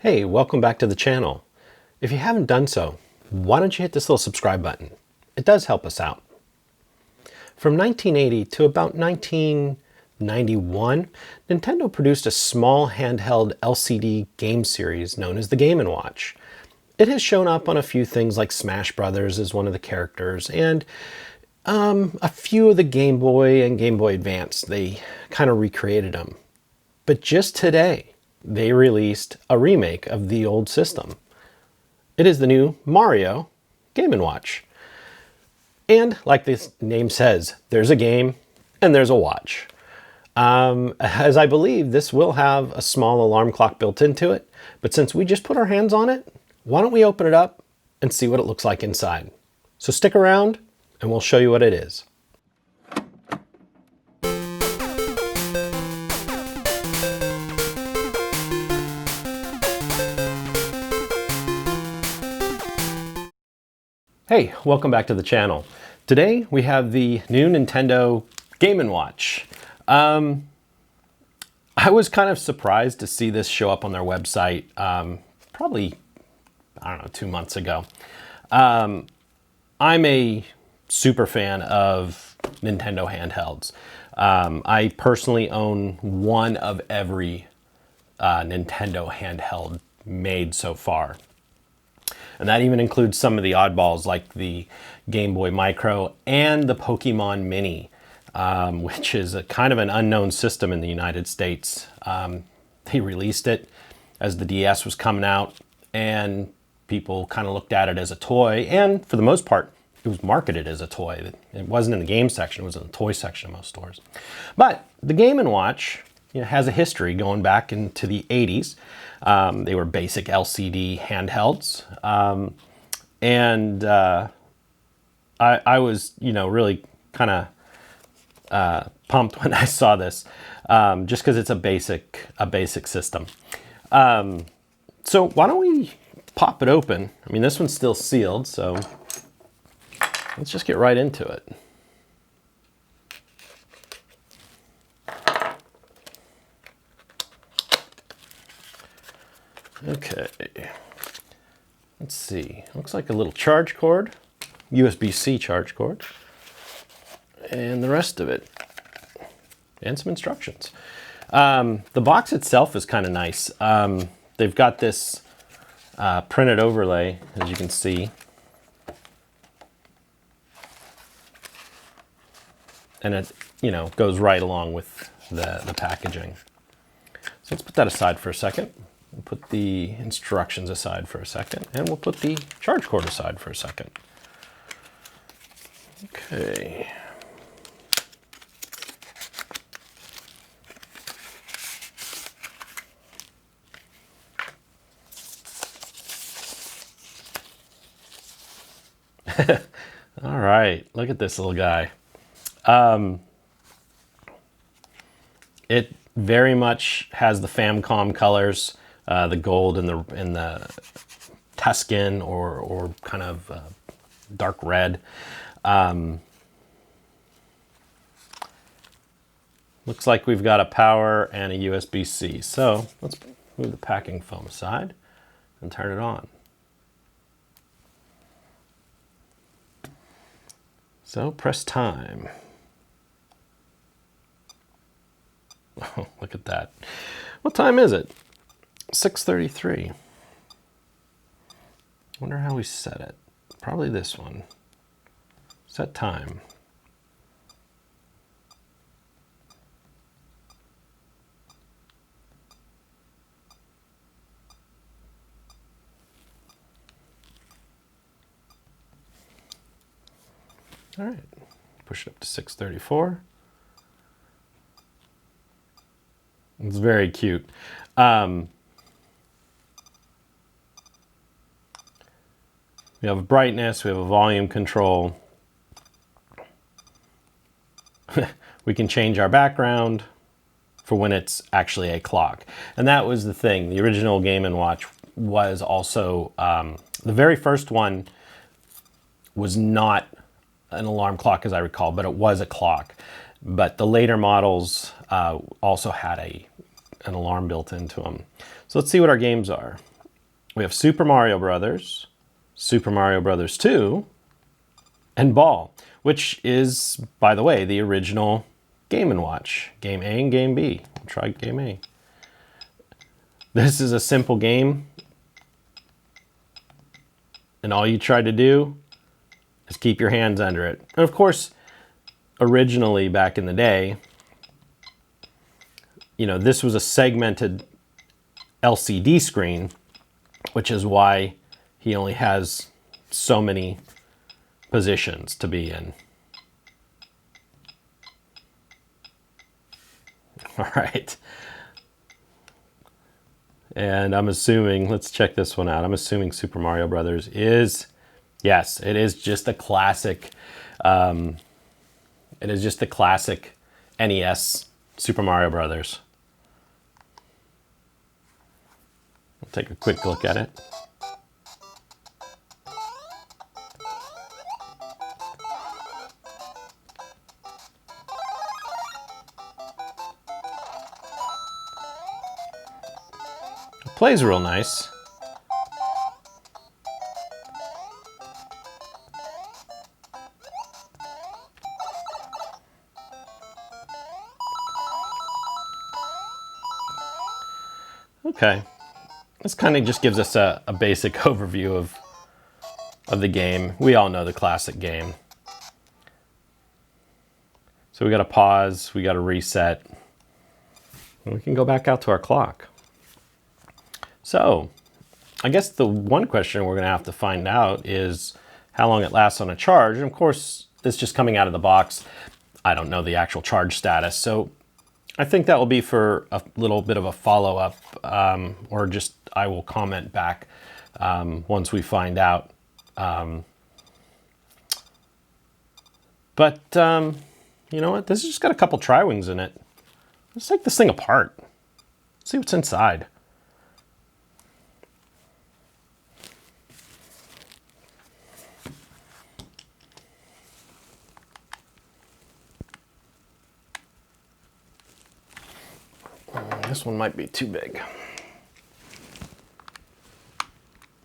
Hey, welcome back to the channel. If you haven't done so, why don't you hit this little subscribe button? It does help us out. From 1980 to about 1991, Nintendo produced a small handheld LCD game series known as the Game & Watch. It has shown up on a few things like Smash Brothers as one of the characters, and a few of the Game Boy and Game Boy Advance. They kind of recreated them. But just today, they released a remake of the old system. It is the new Mario Game & Watch. And like this name says, there's a game and there's a watch. As I believe this will have a small alarm clock built into it, but since we just put our hands on it, why don't we open it up and see what it looks like inside. So stick around and we'll show you what it is. Hey, welcome back to the channel. Today we have the new Nintendo Game & Watch. I was kind of surprised to see this show up on their website probably, I don't know, 2 months ago. I'm a super fan of Nintendo handhelds. I personally own one of every Nintendo handheld made so far. And that even includes some of the oddballs like the Game Boy Micro and the Pokemon Mini, which is a kind of an unknown system in the United States. They released it as the DS was coming out, and people kind of looked at it as a toy, and for the most part, it was marketed as a toy. It wasn't in the game section, it was in the toy section of most stores. But the Game & Watch, has a history going back into the 80s. They were basic LCD handhelds. I was, really kind of pumped when I saw this, just because it's a basic system. So why don't we pop it open? I mean, this one's still sealed, so let's just get right into it. Okay, let's see. Looks like a little charge cord, USB-C charge cord, and the rest of it, and some instructions. The box itself is kind of nice. They've got this printed overlay, as you can see, and it, goes right along with the packaging. So let's put that aside for a second. We'll put the instructions aside for a second, and we'll put the charge cord aside for a second. Okay. All right, look at this little guy. It very much has the Famicom colors. The gold and the Tuscan or kind of dark red. Looks like we've got a power and a USB-C. So let's move the packing foam aside and turn it on. So press time. Oh, look at that. What time is it? 6:33. Wonder how we set it. Probably this one. Set time. All right. Push it up to 6:34. It's very cute. We have a brightness, we have a volume control. We can change our background for when it's actually a clock. And that was the thing. The original Game & Watch was also, the very first one was not an alarm clock as I recall, but it was a clock. But the later models also had an alarm built into them. So let's see what our games are. we have Super Mario Brothers, Super Mario Brothers 2, and Ball, which is, by the way, the original Game & Watch. Game A and Game B. We'll try Game A. This is a simple game, and all you try to do is keep your hands under it. And of course, originally back in the day, you know, this was a segmented LCD screen, which is why he only has so many positions to be in. All right. And I'm assuming, let's check this one out. I'm assuming Super Mario Brothers is, yes, it is just a classic. It is just a classic NES Super Mario Brothers. We'll take a quick look at it. It plays real nice. Okay, this kind of just gives us a basic overview of the game. We all know the classic game. So we got to pause, we got to reset, and we can go back out to our clock. So I guess the one question we're going to have to find out is how long it lasts on a charge. And of course, it's just coming out of the box. I don't know the actual charge status. So I think that will be for a little bit of a follow-up, or just I will comment back once we find out. But you know what? This has just got a couple tri-wings in it. Let's take this thing apart. See what's inside. This one might be too big.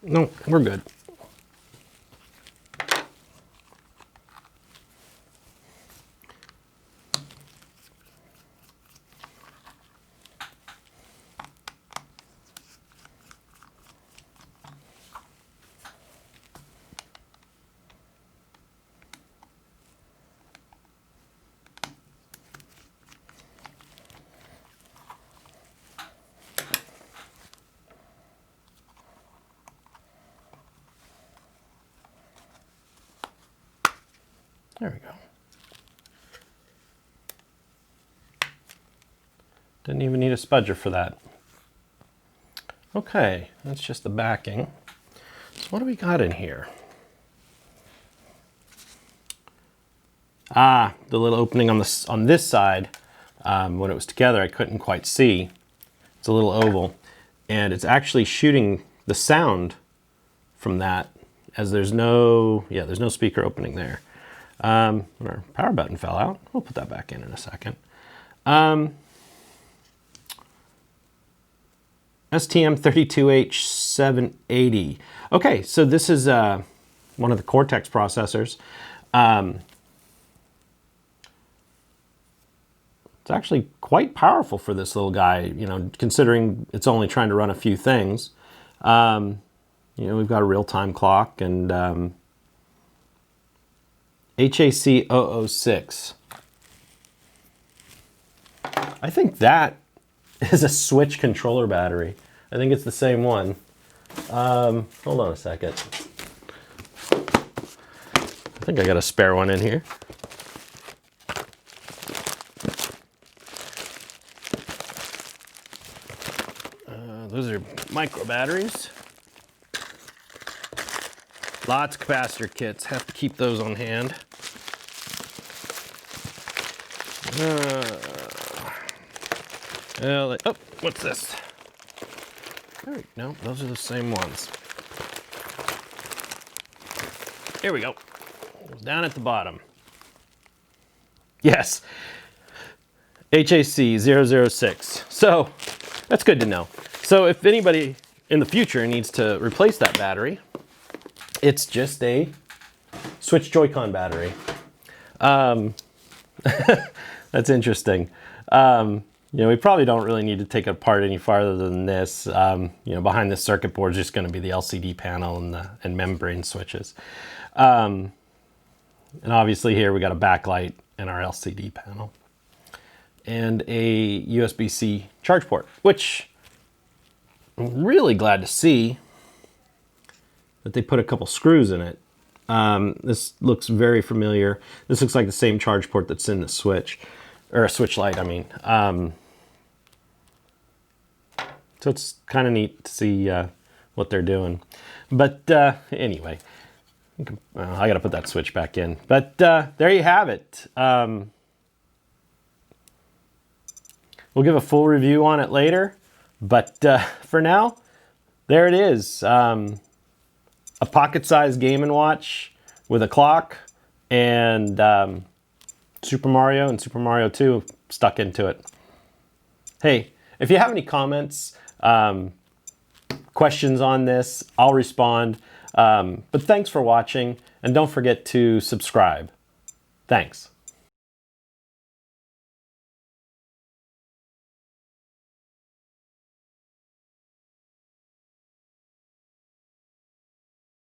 No, we're good. There we go. Didn't even need a spudger for that. Okay, that's just the backing. So what do we got in here? Ah, the little opening on this side. When it was together, I couldn't quite see. It's a little oval, and it's actually shooting the sound from that, as there's no speaker opening there. Our power button fell out. We'll put that back in a second. STM32H780. Okay, so this is one of the Cortex processors. It's actually quite powerful for this little guy, you know, considering it's only trying to run a few things. You know, we've got a real-time clock and HAC 006. I think that is a Switch controller battery. I think it's the same one. Hold on a second. I think I got a spare one in here. Those are micro batteries. Lots of capacitor kits. Have to keep those on hand. Oh, what's this? No, those are the same ones. Here we go. Down at the bottom. Yes. HAC 006. So that's good to know. So if anybody in the future needs to replace that battery, it's just a Switch Joy-Con battery. That's interesting. We probably don't really need to take it apart any farther than this. Behind this circuit board is just going to be the LCD panel and membrane switches. And obviously here we got a backlight and our LCD panel. And a USB-C charge port, which I'm really glad to see that they put a couple screws in it. This looks very familiar. This looks like the same charge port that's in the Switch, or a Switch Lite, I mean. So it's kind of neat to see what they're doing. But anyway, I gotta put that switch back in. But there you have it. We'll give a full review on it later. But for now, there it is. A pocket-sized Game & Watch with a clock and Super Mario and Super Mario 2 stuck into it. Hey, if you have any comments, questions on this, I'll respond. But thanks for watching, and don't forget to subscribe. Thanks.